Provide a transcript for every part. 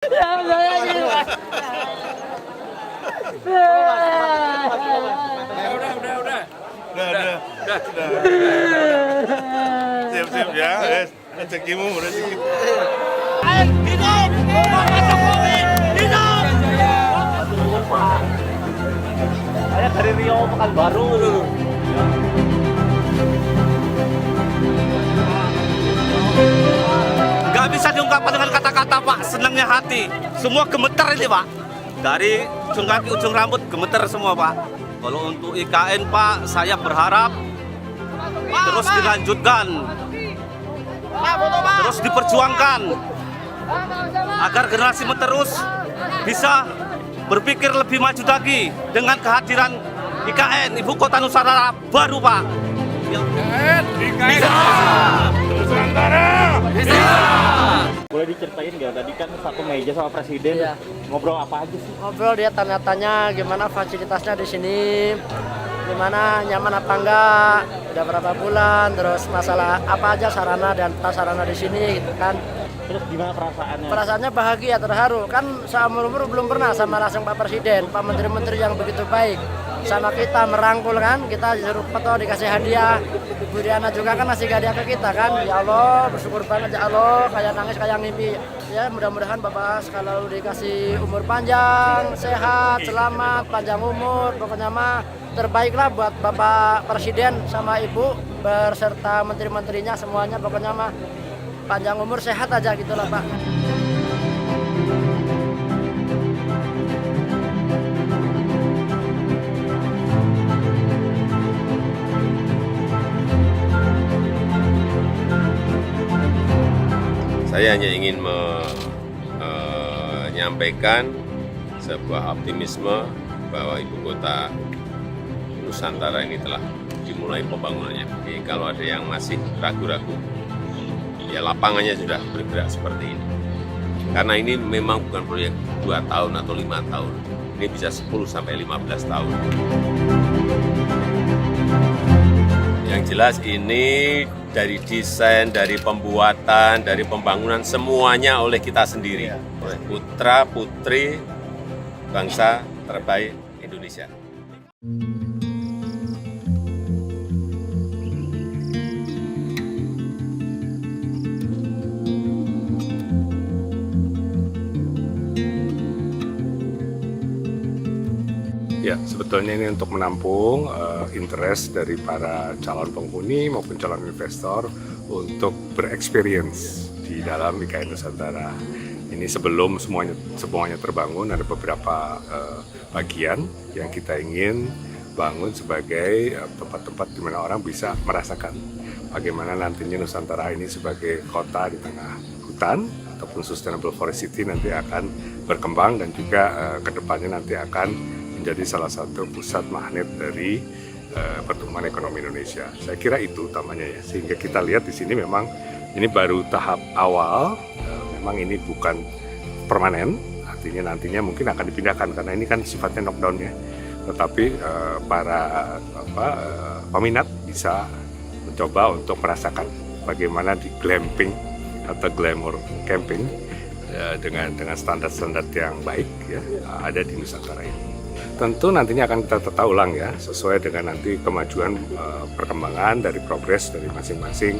Siap ya, rezekimu rezeki. Saya dari Riau Pekanbaru dulu. Gak bisa diungkapkan dengan kata-kata, Pak. Senangnya hati. Semua gemeter ini, Pak. Dari ujung kaki, ujung rambut gemeter semua, Pak. Kalau untuk IKN, Pak, saya berharap terus dilanjutkan, terus diperjuangkan agar generasi menerus bisa berpikir lebih maju lagi dengan kehadiran IKN, Ibu Kota Nusantara baru, Pak. IKN Nusantara. Boleh diceritain nggak, tadi kan satu meja sama presiden, ngobrol apa aja sih? Ngobrol, dia tanya-tanya gimana fasilitasnya di sini, gimana nyaman apa enggak, udah berapa bulan, terus masalah apa aja sarana dan prasarana di sini gitu kan. Terus gimana perasaannya? Perasaannya bahagia, terharu, kan seumur-umur belum pernah sama langsung Pak Presiden, Pak Menteri-Menteri yang begitu baik sama kita, merangkul kan, kita disuruh foto, dikasih hadiah. Bu Diana juga kan ngasih hadiah ke kita kan. Ya Allah, bersyukur banget ya Allah, kayak nangis kayak mimpi. Ya mudah-mudahan Bapak kalau dikasih umur panjang, sehat, selamat, panjang umur, pokoknya mah terbaiklah buat Bapak Presiden sama Ibu berserta menteri-menterinya semuanya, pokoknya mah panjang umur, sehat aja gitulah Pak. Saya hanya ingin menyampaikan sebuah optimisme bahwa Ibu Kota Nusantara ini telah dimulai pembangunannya. Jadi kalau ada yang masih ragu-ragu, ya lapangannya sudah bergerak seperti ini. Karena ini memang bukan proyek 2 tahun atau 5 tahun. Ini bisa 10 sampai 15 tahun. Yang jelas ini dari desain, dari pembuatan, dari pembangunan semuanya oleh kita sendiri. Oleh putra-putri bangsa terbaik Indonesia. Ya, sebetulnya ini untuk menampung interest dari para calon penghuni maupun calon investor untuk bereksperience di dalam IKN Nusantara. Ini sebelum semuanya terbangun, ada beberapa bagian yang kita ingin bangun sebagai tempat-tempat di mana orang bisa merasakan bagaimana nantinya Nusantara ini sebagai kota di tengah hutan ataupun sustainable forest city nanti akan berkembang, dan juga kedepannya nanti akan menjadi salah satu pusat magnet dari pertumbuhan ekonomi Indonesia. Saya kira itu utamanya ya, sehingga kita lihat di sini memang ini baru tahap awal, memang ini bukan permanen, artinya nantinya mungkin akan dipindahkan karena ini kan sifatnya knockdown ya. Tetapi para peminat bisa mencoba untuk merasakan bagaimana di glamping atau glamour camping dengan standar-standar yang baik ya ada di Nusantara ini. Tentu nantinya akan kita tata ulang ya, sesuai dengan nanti kemajuan perkembangan dari progres dari masing-masing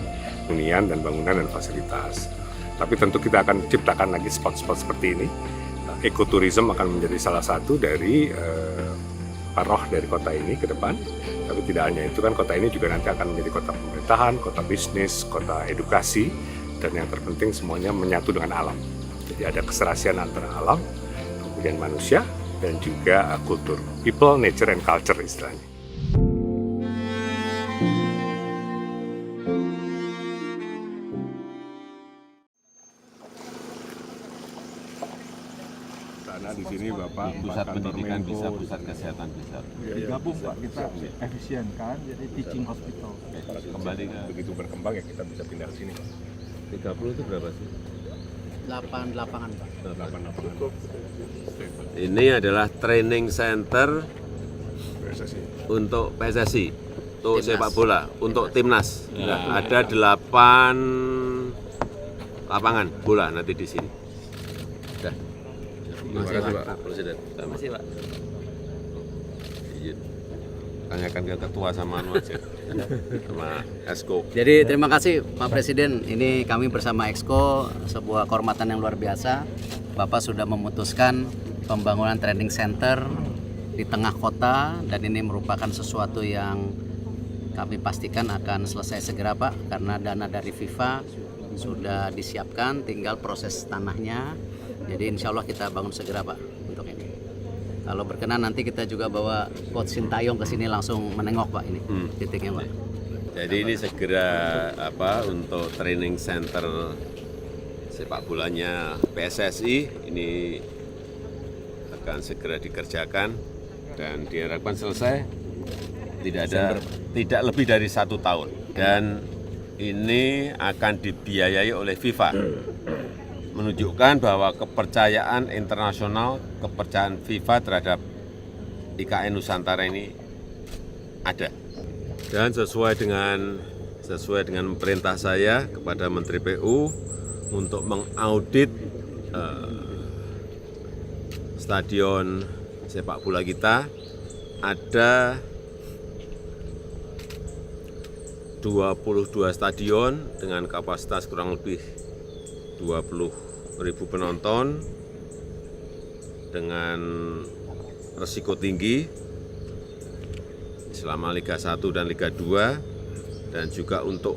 hunian dan bangunan dan fasilitas. Tapi tentu kita akan ciptakan lagi spot-spot seperti ini. Ekoturism akan menjadi salah satu dari paroh dari kota ini ke depan. Tapi tidak hanya itu kan, kota ini juga nanti akan menjadi kota pemerintahan, kota bisnis, kota edukasi, dan yang terpenting semuanya menyatu dengan alam. Jadi ada keserasian antara alam, kemudian manusia, dan juga kultur, people, nature, and culture istilahnya. Karena di sini Bapak pusat pendidikan bisa, pusat kesehatan bisa. Digabung Pak, kita efisienkan jadi teaching hospital. Kembali ke begitu berkembang ya kita bisa pindah ke sini. 30 itu berapa sih? 8 lapangan Pak. 8 lapangan. Ini adalah training center PSSI. untuk PSSI, untuk Timnas. sepak bola, untuk timnas. Ada 8 lapangan bola nanti di sini. Udah. Terima kasih Pak. Presiden. Terima kasih Pak. Izin. Tanyakan ke ketua sama anu aja. Sama Esko. Jadi terima kasih Pak Presiden, ini kami bersama Exco sebuah kehormatan yang luar biasa. Bapak sudah memutuskan pembangunan training center di tengah kota dan ini merupakan sesuatu yang kami pastikan akan selesai segera Pak, karena dana dari FIFA sudah disiapkan, tinggal proses tanahnya. Jadi insya Allah kita bangun segera Pak untuk ini. Kalau berkenan nanti kita juga bawa Coach Sintayong ke sini langsung menengok Pak ini titiknya Pak. Jadi ini segera untuk training center sepak bolanya PSSI ini akan segera dikerjakan dan diharapkan selesai tidak lebih dari 1 tahun, dan ini akan dibiayai oleh FIFA, menunjukkan bahwa kepercayaan internasional, kepercayaan FIFA terhadap IKN Nusantara ini ada. Dan sesuai dengan perintah saya kepada Menteri PU untuk mengaudit stadion sepak bola kita, ada 22 stadion dengan kapasitas kurang lebih 20.000 penonton dengan resiko tinggi selama Liga 1 dan Liga 2, dan juga untuk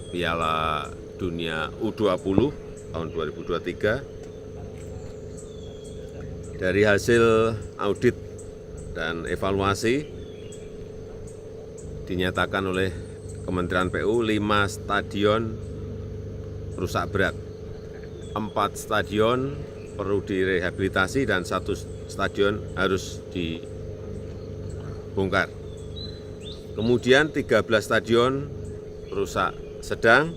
Piala Dunia U20 tahun 2023. Dari hasil audit dan evaluasi dinyatakan oleh Kementerian PU 5 stadion rusak berat, 4 stadion perlu direhabilitasi dan 1 stadion harus dibongkar. Kemudian 13 stadion rusak sedang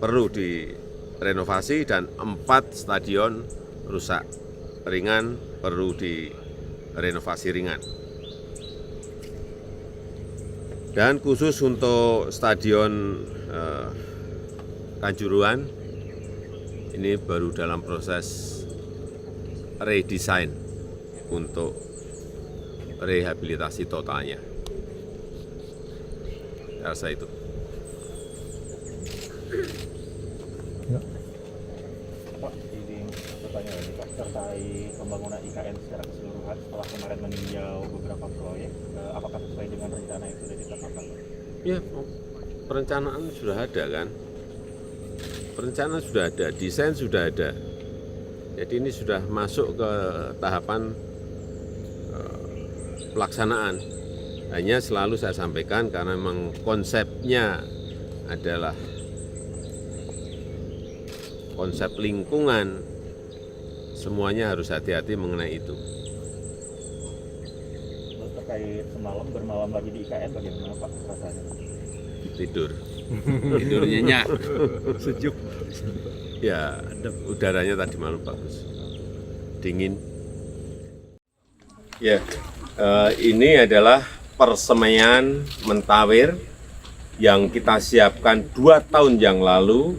perlu direnovasi dan 4 stadion rusak ringan perlu direnovasi ringan. Dan khusus untuk stadion Kanjuruhan ini baru dalam proses redesign untuk rehabilitasi totalnya. Saya rasa itu. Pak, ini pertanyaan ini Pak terkait pembangunan IKN secara keseluruhan setelah kemarin meninjau beberapa proyek, apakah sesuai dengan rencana yang sudah ditetapkan? Ya, perencanaan sudah ada kan? Perencanaan sudah ada, desain sudah ada. Jadi ini sudah masuk ke tahapan pelaksanaan. Hanya selalu saya sampaikan karena memang konsepnya adalah konsep lingkungan, semuanya harus hati-hati mengenai itu. Terkait semalam bermalam lagi di IKN, bagaimana Pak rasanya? Tidur nyenyak, sejuk. Ya, udaranya tadi malam bagus, dingin. Ya, ini adalah persemaian Mentawir yang kita siapkan 2 tahun yang lalu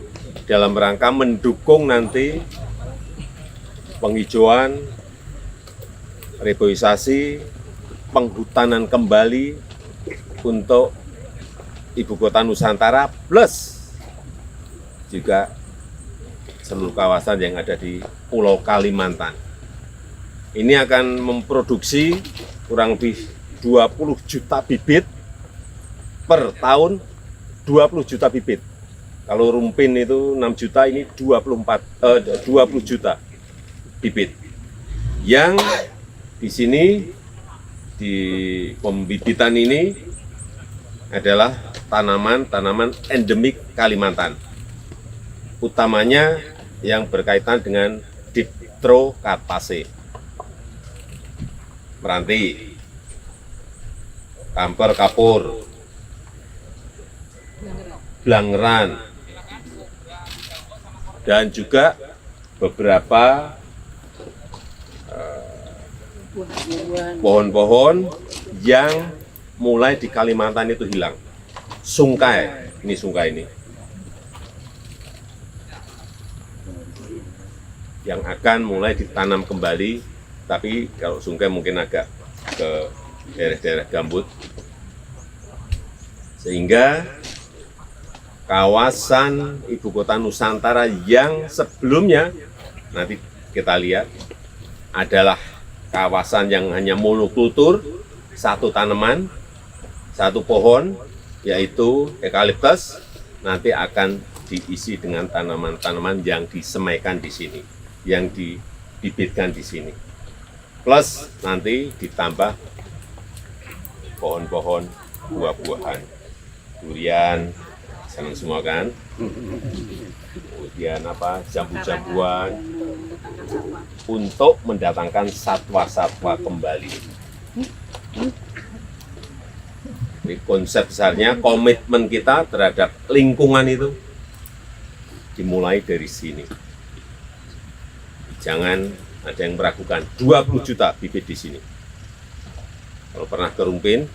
dalam rangka mendukung nanti penghijauan, reboisasi, penghutanan kembali untuk Ibu Kota Nusantara plus juga seluruh kawasan yang ada di Pulau Kalimantan. Ini akan memproduksi kurang lebih 20 juta bibit per tahun, 20 juta bibit. Kalau rumpin itu 6 juta, ini 20 juta bibit. Yang di sini di pembibitan ini adalah tanaman-tanaman endemik Kalimantan. Utamanya yang berkaitan dengan Dipterocarpaceae, meranti, kamper kapur, blangeran, dan juga beberapa pohon-pohon yang mulai di Kalimantan itu hilang. Sungkai, ini sungkai ini. yang akan mulai ditanam kembali, tapi kalau Sungkai mungkin agak ke daerah-daerah gambut, sehingga kawasan ibu kota Nusantara yang sebelumnya nanti kita lihat adalah kawasan yang hanya monokultur, satu tanaman, satu pohon, yaitu eukaliptus, nanti akan diisi dengan tanaman-tanaman yang disemaikan di sini, yang dibibitkan di sini. Plus nanti ditambah pohon-pohon buah-buahan, durian, senang semua kan? Kemudian apa, jambu-jambuan, untuk mendatangkan satwa-satwa kembali. Jadi konsep besarnya, komitmen kita terhadap lingkungan itu dimulai dari sini. Jangan ada yang meragukan, 20 juta bibit di sini. Kalau pernah ke Rumpin,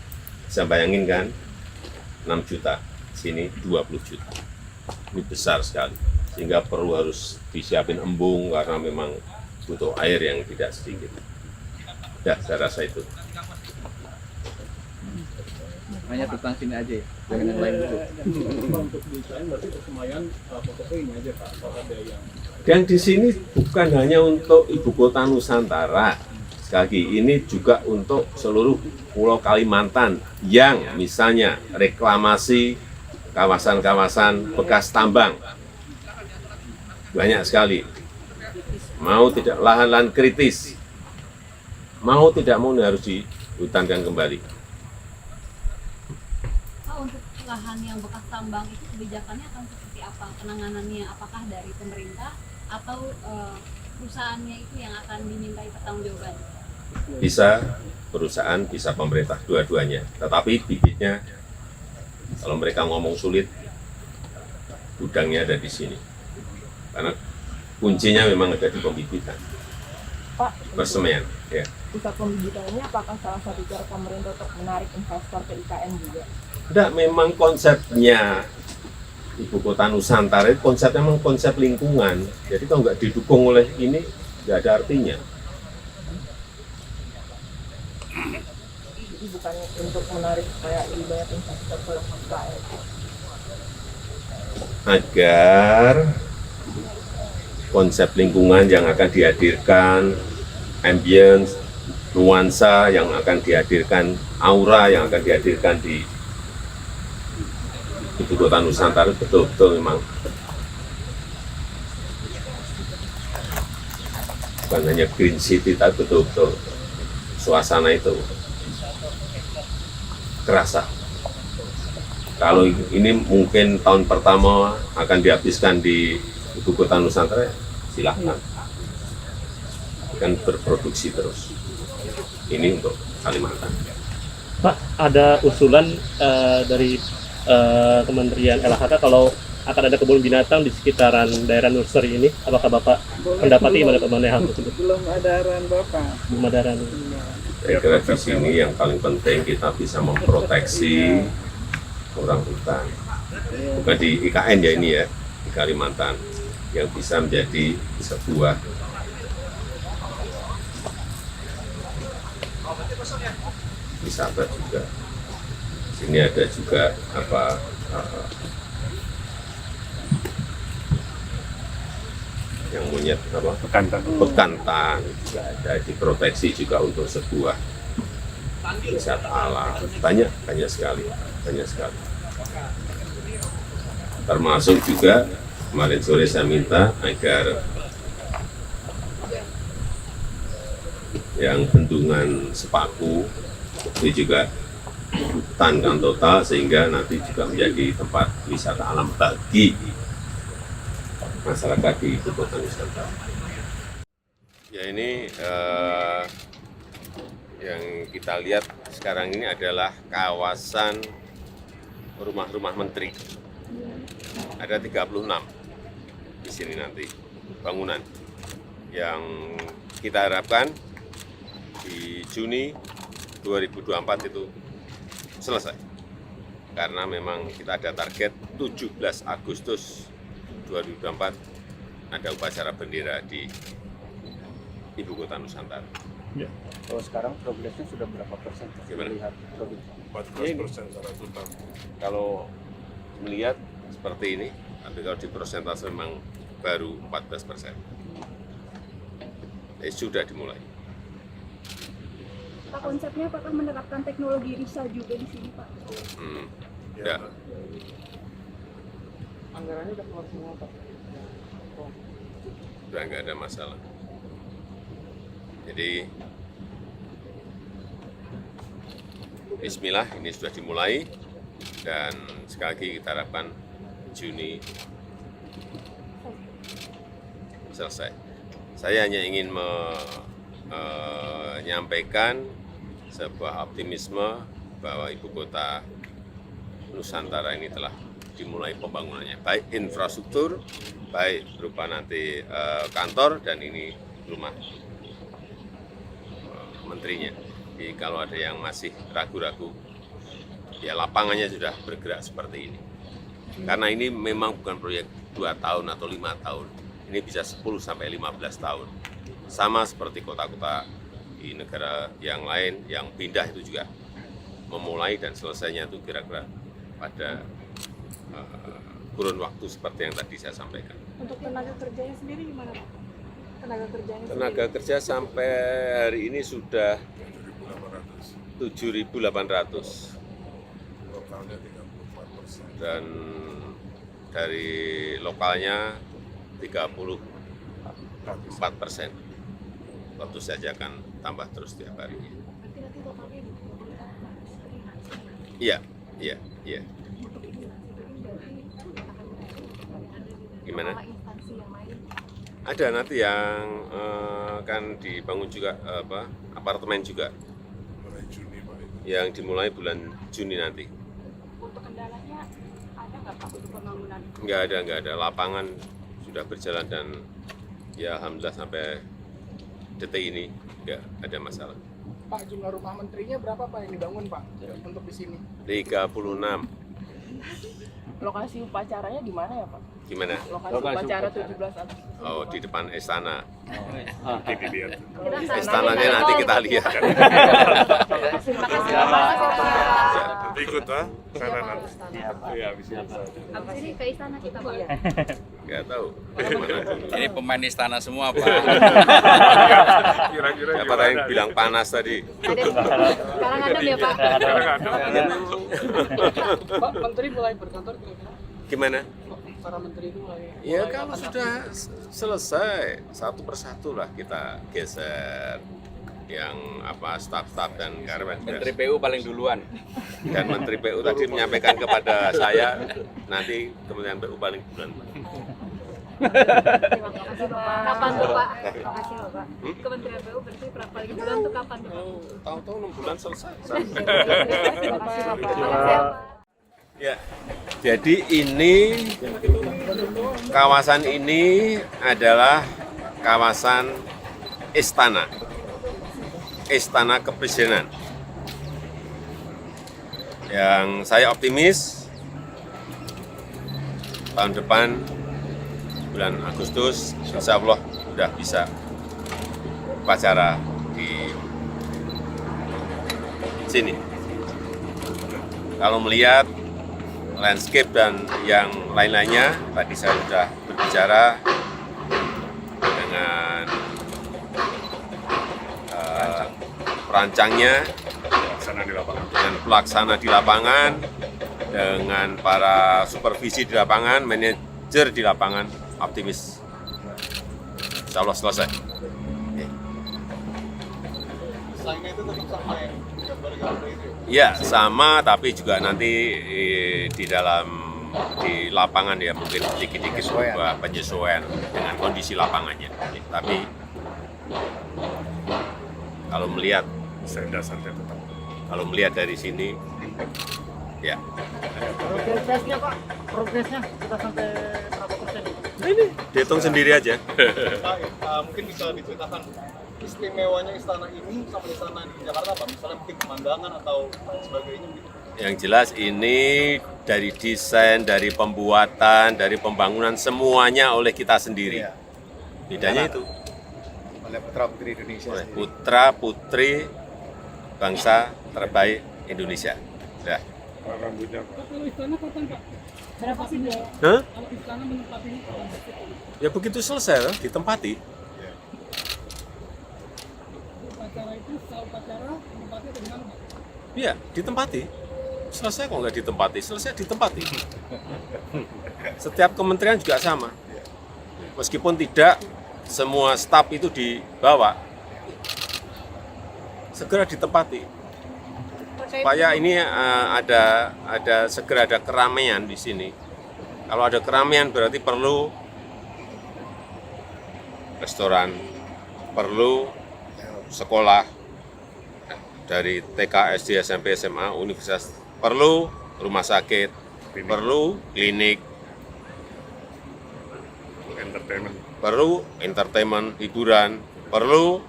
bisa bayangin kan, 6 juta, sini 20 juta. Ini besar sekali, sehingga perlu harus disiapin embung karena memang butuh air yang tidak sedikit. Ya, saya rasa itu. Hanya tentang sini aja ya, jangan yang lain dulu. Dan di sini bukan hanya untuk ibu kota Nusantara, sekali lagi ini juga untuk seluruh pulau Kalimantan yang misalnya reklamasi kawasan-kawasan bekas tambang. Banyak sekali. Mau tidak lahan-lahan kritis, mau tidak mau ini harus dihutankan kembali. Pak, untuk lahan yang bekas tambang itu kebijakannya akan seperti apa? Penanganannya apakah dari pemerintah atau perusahaannya itu yang akan dimintai pertanggungjawaban? Bisa perusahaan, bisa pemerintah, dua-duanya. Tetapi bibitnya, kalau mereka ngomong sulit, gudangnya ada di sini. Karena kuncinya memang ada di pembibitan. Pak, Persemaian, ya. pusat pembibitan ini apakah salah satu cara pemerintah untuk menarik investor ke IKN juga? Tidak, memang konsepnya ibu kota Nusantara itu konsepnya memang konsep lingkungan. Jadi kalau nggak didukung oleh ini, nggak ada artinya. Jadi bukan untuk menarik kayak lebih banyak investor ke IKN. Agar konsep lingkungan yang akan dihadirkan, ambience, nuansa yang akan dihadirkan, aura yang akan dihadirkan di ibu kota Nusantara betul-betul memang bukan hanya green city, tapi betul-betul suasana itu kerasa. Kalau ini mungkin tahun pertama akan dihabiskan di ibu kota Nusantara, silahkan. Kan berproduksi terus. Ini untuk Kalimantan. Pak, ada usulan dari Kementerian LHK kalau akan ada kebun binatang di sekitaran daerah nursery ini. Apakah Bapak mendapati gimana mengenai hal tersebut? Belum ada arahan Bapak. Belum ada arahan. Saya kira di sini yang paling penting kita bisa memproteksi orang hutan. Bukan di IKN ya ini ya, di Kalimantan, yang bisa menjadi sebuah wisata juga. Sini ada juga apa yang monyet apa bekantan juga ada, diproteksi juga untuk sebuah wisata alam. Banyak sekali. Termasuk juga kemarin sore saya minta agar yang bendungan Sepaku itu juga hutan kan total, sehingga nanti juga menjadi tempat wisata alam bagi masyarakat di ibu kota Nusantara. Ya ini yang kita lihat sekarang ini adalah kawasan rumah-rumah menteri. Ada 36 di sini nanti bangunan yang kita harapkan di Juni 2024 itu selesai. Karena memang kita ada target 17 Agustus 2024 ada upacara bendera di ibu kota Nusantara. Kalau sekarang progresnya sudah berapa persen? Gimana? Melihat progres. 14% secara total. Kalau melihat seperti ini, tapi kalau di persentase memang baru 14%. Sudah dimulai. Pak, konsepnya apakah menerapkan teknologi RISA juga di sini, Pak? Ya. Anggarannya udah keluar semua, Pak. Sudah nggak ada masalah. Jadi, bismillah, ini sudah dimulai dan sekali lagi kita harapkan Juni selesai. Saya hanya ingin menyampaikan sebuah optimisme bahwa ibu kota Nusantara ini telah dimulai pembangunannya, baik infrastruktur, baik berupa nanti kantor dan ini rumah menterinya. Jadi kalau ada yang masih ragu-ragu, ya lapangannya sudah bergerak seperti ini. Karena ini memang bukan proyek 2 tahun atau 5 tahun, ini bisa 10 sampai 15 tahun. Sama seperti kota-kota di negara yang lain yang pindah itu juga memulai dan selesainya itu kira-kira pada kurun waktu seperti yang tadi saya sampaikan. Untuk tenaga kerjanya sendiri gimana, Pak? Tenaga kerja sampai hari ini sudah 7.800 Lokalnya 34%. dan dari lokalnya 34%. Tentu saja akan tambah terus tiap harinya. Iya. Gimana? Ada nanti yang akan dibangun juga apartemen juga. Mulai Juni, Pak. Yang dimulai bulan Juni nanti. Untuk kendalanya ada nggak, Pak, untuk pembangunan? Nggak ada. Lapangan sudah berjalan dan ya alhamdulillah sampai detik ini nggak ada masalah. Pak, jumlah rumah menterinya berapa, Pak, yang dibangun, Pak, untuk di sini? 36. Lokasi upacaranya di mana ya, Pak? Gimana? Lokasi upacara 17 Agustus. Oh, di depan istana. Nanti dilihat. Istananya nanti kita lihat. Terima kasih. Nanti ikut, Pak. Sana nanti. Iya, bisa. Abis ini ke istana kita, Pak. Nggak tahu. Mana dulu. Ini pemain istana semua, Pak. Kira-kira Siapa tadi yang bilang panas tadi? Sekarang ada ya, Pak. Pak, menteri mulai berkantor kira-kira? Gimana? Para menteri itu mulai... Ya kalau sudah selesai satu persatu lah kita geser yang staf-staf dan karyawan. Menteri PU paling duluan. Dan Menteri PU tadi menyampaikan kepada saya nanti Kementerian PU paling duluan. Terima kasih, Pak. Kapan tuh, Pak? Terima kasih, Pak. Kementerian PU berarti paling bulan tuh kapan tuh, Pak? Tahu-tahu 6 bulan selesai. Terima kasih, Pak. Ya, jadi ini kawasan ini adalah kawasan istana kepresidenan. Yang saya optimis tahun depan bulan Agustus insya Allah sudah bisa upacara di sini. Kalau melihat landscape dan yang lain-lainnya, tadi saya sudah berbicara dengan perancangnya, dengan pelaksana di lapangan, dengan para supervisi di lapangan, manajer di lapangan, optimis. Insya Allah selesai. Desainnya itu tetap sama ya? Ya sama, tapi juga nanti di lapangan ya mungkin sedikit-sedikit sebuah penyesuaian dengan kondisi lapangannya. Tapi kalau melihat dasarnya tetap. Kalau melihat dari sini, ya. Progresnya, Pak, progresnya kita sampai berapa persen? Ini dihitung sendiri aja. Mungkin bisa diceritakan istimewanya istana ini sama istana di Jakarta, Pak? Misalnya mungkin pemandangan atau lain sebagainya gitu. Yang jelas ini dari desain, dari pembuatan, dari pembangunan semuanya oleh kita sendiri. Bedanya itu. oleh putra-putri Indonesia. Oleh putra-putri bangsa terbaik Indonesia. Ya. Rambutnya Berapa sih biaya? Hah? Ya begitu selesai ditempati. Iya, ditempati. Selesai kok nggak ditempati, selesai ditempati. Setiap kementerian juga sama. Meskipun tidak semua staf itu dibawa, segera ditempati. Supaya ini ada segera ada keramaian di sini. Kalau ada keramaian berarti perlu restoran, perlu sekolah dari TK, SD, SMP, SMA, universitas, perlu rumah sakit, perlu klinik, perlu entertainment, hiburan, perlu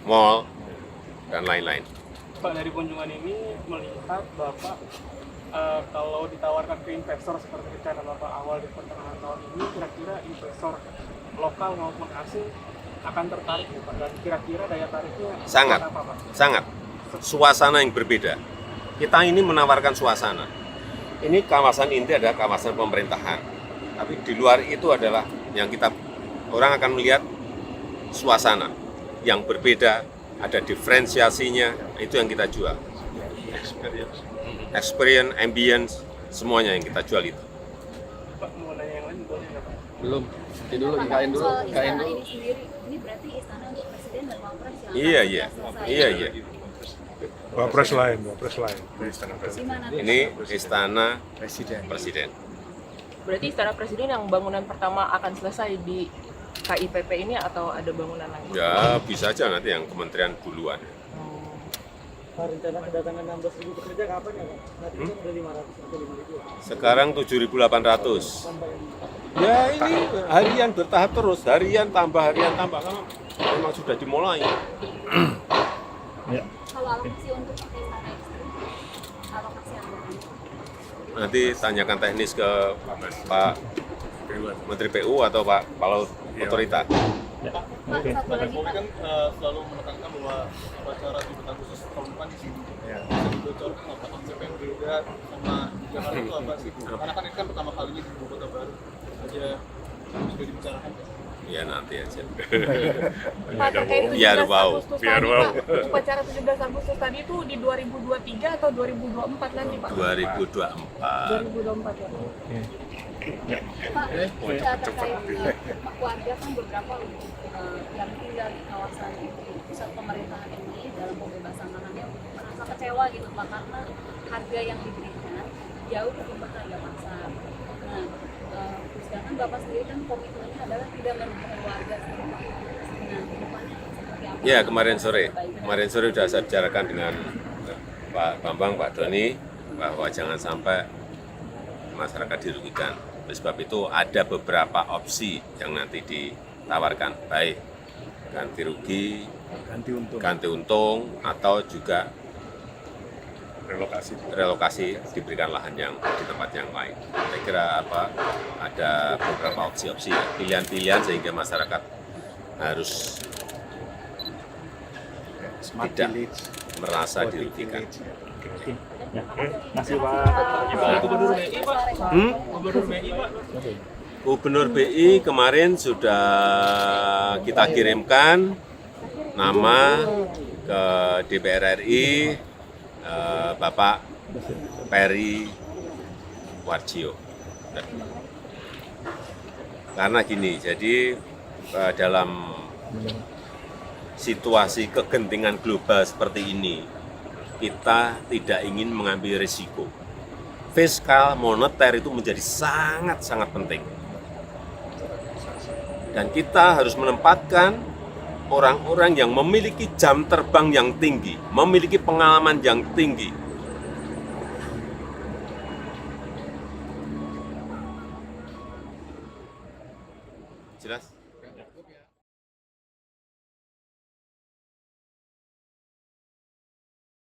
mall, dan lain-lain. Pak, dari kunjungan ini melihat Bapak kalau ditawarkan ke investor seperti rencana Bapak awal di pertengahan tahun ini, kira-kira investor lokal maupun asing akan tertarik ya, Pak? Dan kira-kira daya tariknya Sangat, apa, Pak? sangat. Suasana yang berbeda. Kita ini menawarkan suasana. Ini kawasan inti adalah kawasan pemerintahan. Tapi di luar itu adalah yang kita, orang akan melihat suasana yang berbeda, ada diferensiasinya, itu yang kita jual. Experience, ambience, semuanya yang kita jual itu. Pak, mau nanya yang lain boleh nggak, Pak? Belum. Nanti dulu, IKN dulu. Soal IKN istana dulu. ini sendiri, ini berarti istana untuk presiden dan wapres yang Iya, akan iya. selesai. Iya, iya. Wapres lain. Istana Di mana tuh? Ini istana presiden. Berarti istana presiden yang bangunan pertama akan selesai di KIPP ini atau ada bangunan lain? Ya, bisa aja nanti yang kementerian duluan. Rencana kedatangan 16.000 pekerja kapan ya, Pak? Nanti kan udah 500 atau 5.000. Sekarang 7.800. Ya ini harian bertahap terus, harian tambah, karena memang sudah dimulai. Kalau alokasi untuk pakai istana ekstrim, alokasi anggaran. Nanti tanyakan teknis ke Pak Menteri PU atau Pak Kepala Otorita. Pak, satu lagi Pak. Kan selalu menekankan bahwa upacara jabatan khusus tahun depan di sini. Bisa dibocorkan apa konsep yang berbeda sama Jakarta itu apa sih? Karena kan ini kan pertama kalinya di ibu kota baru aja sudah dibicarakan. Ya nanti aja. Pak, terkait 17 Biar bau. Agustus tadi, Pak, upacara 17 Agustus tadi itu di 2023 atau 2024 nanti, Pak? 2024. 2024 ya. Pak, terkait warga kan beberapa yang tinggal di kawasan pusat pemerintahan ini dalam pembebasan lahannya merasa kecewa gitu Pak, karena harga yang diberikan jauh ketimbang harga pasar. Nah, sedangkan Bapak sendiri kan komitmennya adalah tidak merugikan warga sendiri. Nah, kedepannya seperti apa? Ya kemarin sore sudah saya bicarakan dengan Pak Bambang, Pak Doni bahwa jangan sampai masyarakat dirugikan. Oleh sebab itu ada beberapa opsi yang nanti ditawarkan, baik ganti rugi, ganti untung, atau juga relokasi diberikan lahan yang di tempat yang lain. Saya kira ada beberapa opsi-opsi, pilihan-pilihan sehingga masyarakat harus tidak merasa dirugikan. Masih Pak. Gubernur BI Pak. Gubernur BI Pak. Gubernur BI kemarin sudah kita kirimkan nama ke DPR RI, Bapak Peri Warjio. Karena gini, jadi dalam situasi kegentingan global seperti ini, kita tidak ingin mengambil risiko. Fiskal moneter itu menjadi sangat-sangat penting. Dan kita harus menempatkan orang-orang yang memiliki jam terbang yang tinggi, memiliki pengalaman yang tinggi. Jelas?